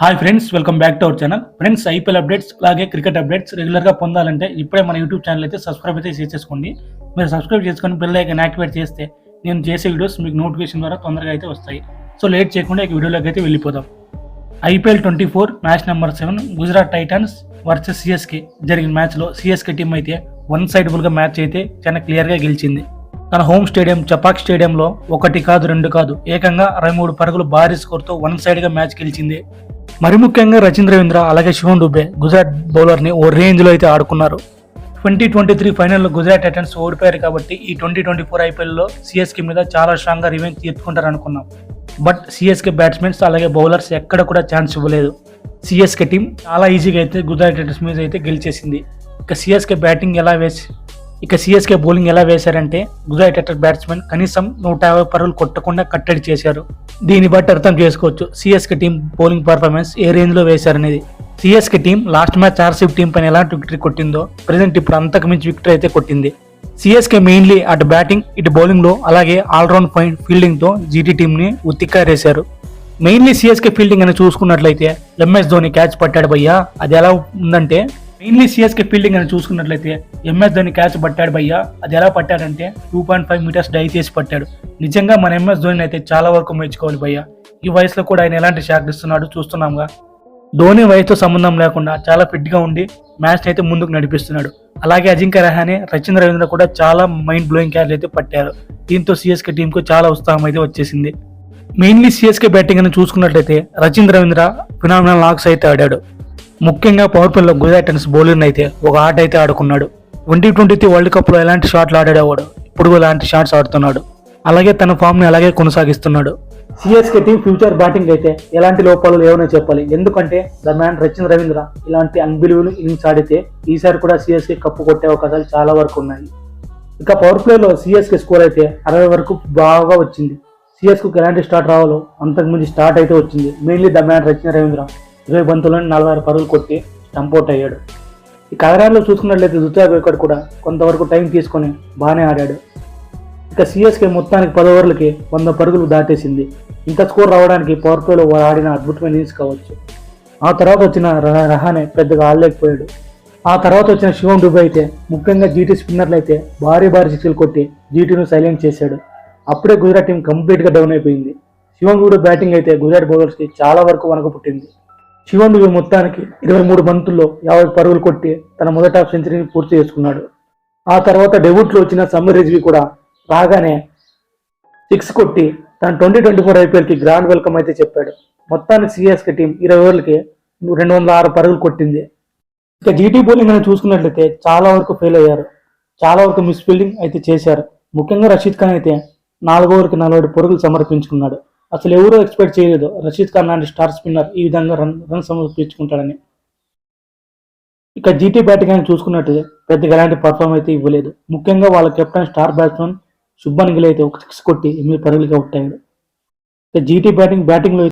Hi friends, welcome back to our channel. Friends, IPL updates అలాగే cricket updates రెగ్యులర్గా పొందాలంటే ఇప్పుడే మన యూట్యూబ్ ఛానల్ అయితే సబ్స్క్రైబ్ అయితే చేసుకోండి. మీరు సబ్స్క్రైబ్ చేసుకొని బెల్ ఐకాన్ యాక్టివేట్ చేస్తే నేను చేసే వీడియోస్ మీకు నోటిఫికేషన్ ద్వారా తొందరగా అయితే వస్తాయి. సో లేట్ చేయకుండా ఈ వీడియోలోకి అయితే వెళ్ళిపోదాం. IPL 24 match number 7 Gujarat Titans versus CSK జరిగిన మ్యాచ్లో సిఎస్కే టీం అయితే వన్ సైడబుల్గా మ్యాచ్ అయితే చాలా క్లియర్గా గెలిచింది. తన హోమ్ స్టేడియం చపాక్ స్టేడియంలో 1 కాదు 2 కాదు ఏకంగా 23 పరుగులు భారీ స్కోర్తో వన్ సైడ్గా మ్యాచ్ గెలిచింది. మరి ముఖ్యంగా రచింద్ర రవీంద్ర అలాగే శివన్ దుబే గుజరాత్ బౌలర్ని ఓ రేంజ్లో అయితే ఆడుకున్నారు. 2023 ఫైనల్లో గుజరాత్ టైటన్స్ ఓడిపోయారు కాబట్టి ఈ 2024 ఐపీఎల్లో సిఎస్కే మీద చాలా స్ట్రాంగ్గా రివెంజ్ తీర్చుకుంటారు అనుకున్నాం. బట్ సిఎస్కే బ్యాట్స్మెన్స్ అలాగే బౌలర్స్ ఎక్కడ కూడా ఛాన్స్ ఇవ్వలేదు. సిఎస్కే టీం చాలా ఈజీగా అయితే గుజరాత్ టైటన్స్ మీద అయితే గెలిచేసింది. ఇక సిఎస్కే బౌలింగ్ ఎలా వేశారంటే గుజరాత్ టైటన్స్ బ్యాట్స్మెన్ కనీసం 150 పరుగులు కొట్టకుండా కట్టడి చేశారు. దీన్ని బట్టి అర్థం చేసుకోవచ్చు సిఎస్కే టీం బౌలింగ్ పర్ఫార్మెన్స్ ఏ రేంజ్లో వేశారనేది. CSK team last match RCB team పైన ఎలాంటి విక్టరీ కొట్టిందో ప్రెసెంట్ ఇప్పుడు అంతకు మించి విక్టరీ అయితే కొట్టింది. సిఎస్కే మెయిన్లీ అటు బ్యాటింగ్ ఇటు బౌలింగ్లో అలాగే ఆల్రౌండ్ ఫీల్డింగ్తో జీటీ టీంని ఉత్తిక్కారేశారు. మెయిన్లీ సిఎస్కే ఫీల్డింగ్ అని చూసుకున్నట్లయితే ఎంఎస్ ధోని క్యాచ్ పట్టాడు భయ్యా. అది ఎలా ఉందంటే సిఎస్కే ఫీల్డింగ్ అని చూసుకున్నట్లయితే ఎంఎస్ ధోని క్యాచ్ పట్టాడు భయ్యా. అది ఎలా పట్టాడంటే 2.5 మీటర్స్ డై చేసి పట్టాడు. నిజంగా మన ఎంఎస్ ధోని అయితే చాలా వరకు మెచ్చుకోవాలి భయ్యా. ఈ వయసులో కూడా ఆయన ఎలాంటి షాట్ ఇస్తున్నాడు చూస్తున్నాంగా. ధోని వయసుతో సంబంధం లేకుండా చాలా ఫిట్గా ఉండి మ్యాచ్ అయితే ముందుకు నడిపిస్తున్నాడు. అలాగే అజింక్య రహానే రచింద్ర రవీంద్ర కూడా చాలా మైండ్ బ్లోయింగ్ క్యాచ్ అయితే పట్టారు. దీంతో సిఎస్కే టీంకు చాలా ఉత్సాహం అయితే వచ్చేసింది. మెయిన్లీ సిఎస్కే బ్యాటింగ్ అని చూసుకున్నట్లయితే రచింద్ర రవీంద్ర ఫినామినల్ నాక్స్ అయితే ఆడాడు. ముఖ్యంగా పవర్ ప్లేలో గుజరాత్ టైటన్స్ బౌలర్ని అయితే ఒక ఆట అయితే ఆడుకున్నాడు. 2023 వరల్డ్ కప్లో ఎలాంటి షాట్లు ఆడాడేవాడు ఇప్పుడు ఎలాంటి షాట్స్ ఆడుతున్నాడు. అలాగే తన ఫామ్ని అలాగే కొనసాగిస్తున్నాడు. సిఎస్కే టీం ఫ్యూచర్ బ్యాటింగ్ అయితే ఎలాంటి లోపాలు లేవనే చెప్పాలి. ఎందుకంటే ద మ్యాన్ రచింద్ర రవీంద్ర ఇలాంటి అన్బిలీవబుల్ ఇన్నింగ్స్ ఆడితే ఈసారి కూడా సిఎస్కే కప్పు కొట్టే అవకాశాలు చాలా వరకు ఉన్నాయి. ఇక పవర్ ప్లేలో సిఎస్కే స్కోర్ అయితే 60 వరకు బాగా వచ్చింది. సిఎస్కేకి ఎలాంటి స్టార్ట్ రావాలో అంతకుముందు స్టార్ట్ అయితే వచ్చింది. మెయిన్లీ ద మ్యాన్ రచింద్ర రవీంద్ర 20 బంతులను 46 పరుగులు కొట్టి స్టంపౌట్ అయ్యాడు. ఈ కదరాల్లో చూసుకున్నట్లయితే ద్వితీయ వికెట్ కూడా కొంతవరకు టైం తీసుకొని బాగానే ఆడాడు. ఇక సిఎస్కే మొత్తానికి 10 ఓవర్లకి 100 పరుగులు దాటేసింది. ఇంత స్కోర్ రావడానికి పవర్ ప్లేలో ఆడిన అద్భుతమైన ఇన్నింగ్స్ కావచ్చు. ఆ తర్వాత వచ్చిన రహానే పెద్దగా ఆడలేకపోయాడు. ఆ తర్వాత వచ్చిన శివన్ దుబే అయితే ముఖ్యంగా జీటీ స్పిన్నర్లు అయితే భారీ సిక్స్లు కొట్టి జీటీను సైలెంట్ చేశాడు. అప్పుడే గుజరాత్ టీం కంప్లీట్గా డౌన్ అయిపోయింది. శివన్ దుబే బ్యాటింగ్ అయితే గుజరాత్ బౌలర్స్కి చాలా వరకు వణకు పుట్టింది. శివన్ దుబే మొత్తానికి 23 బంతుల్లో 50 పరుగులు కొట్టి తన మొదటి హాఫ్ సెంచరీని పూర్తి చేసుకున్నాడు. ఆ తర్వాత డెబ్యూట్లో వచ్చిన సమీర్ రిజ్వీ కూడా రాగానే 6 కొట్టి తన 2024 ఐపీఎల్కి గ్రాండ్ వెల్కమ్ అయితే చెప్పాడు. మొత్తానికి సిఎస్కే టీం 20 ఓవర్లకి 206 పరుగులు కొట్టింది. ఇక జీటీ బౌలింగ్ అని చూసుకున్నట్లయితే చాలా వరకు ఫెయిల్ అయ్యారు. చాలా వరకు మిస్ ఫీల్డింగ్ అయితే చేశారు. ముఖ్యంగా రషీద్ ఖాన్ అయితే 4 ఓవర్కి 47 పరుగులు సమర్పించుకున్నాడు. అసలు ఎవరూ ఎక్స్పెక్ట్ చేయలేదు రషీద్ ఖాన్ లాంటి స్టార్ స్పిన్నర్ ఈ విధంగా రన్ సమర్పించుకుంటాడని. ఇక జీటీ బ్యాటింగ్ అని చూసుకున్నట్టు పెద్దగా ఎలాంటి పర్ఫార్మ్ అయితే ఇవ్వలేదు. ముఖ్యంగా వాళ్ళ captain star batsmen Shubman Gill అయితే ఒక 6 కొట్టి 8 పరుగులకి అవుట్ అయ్యాడు. ఇక జీటీ బ్యాటింగ్లో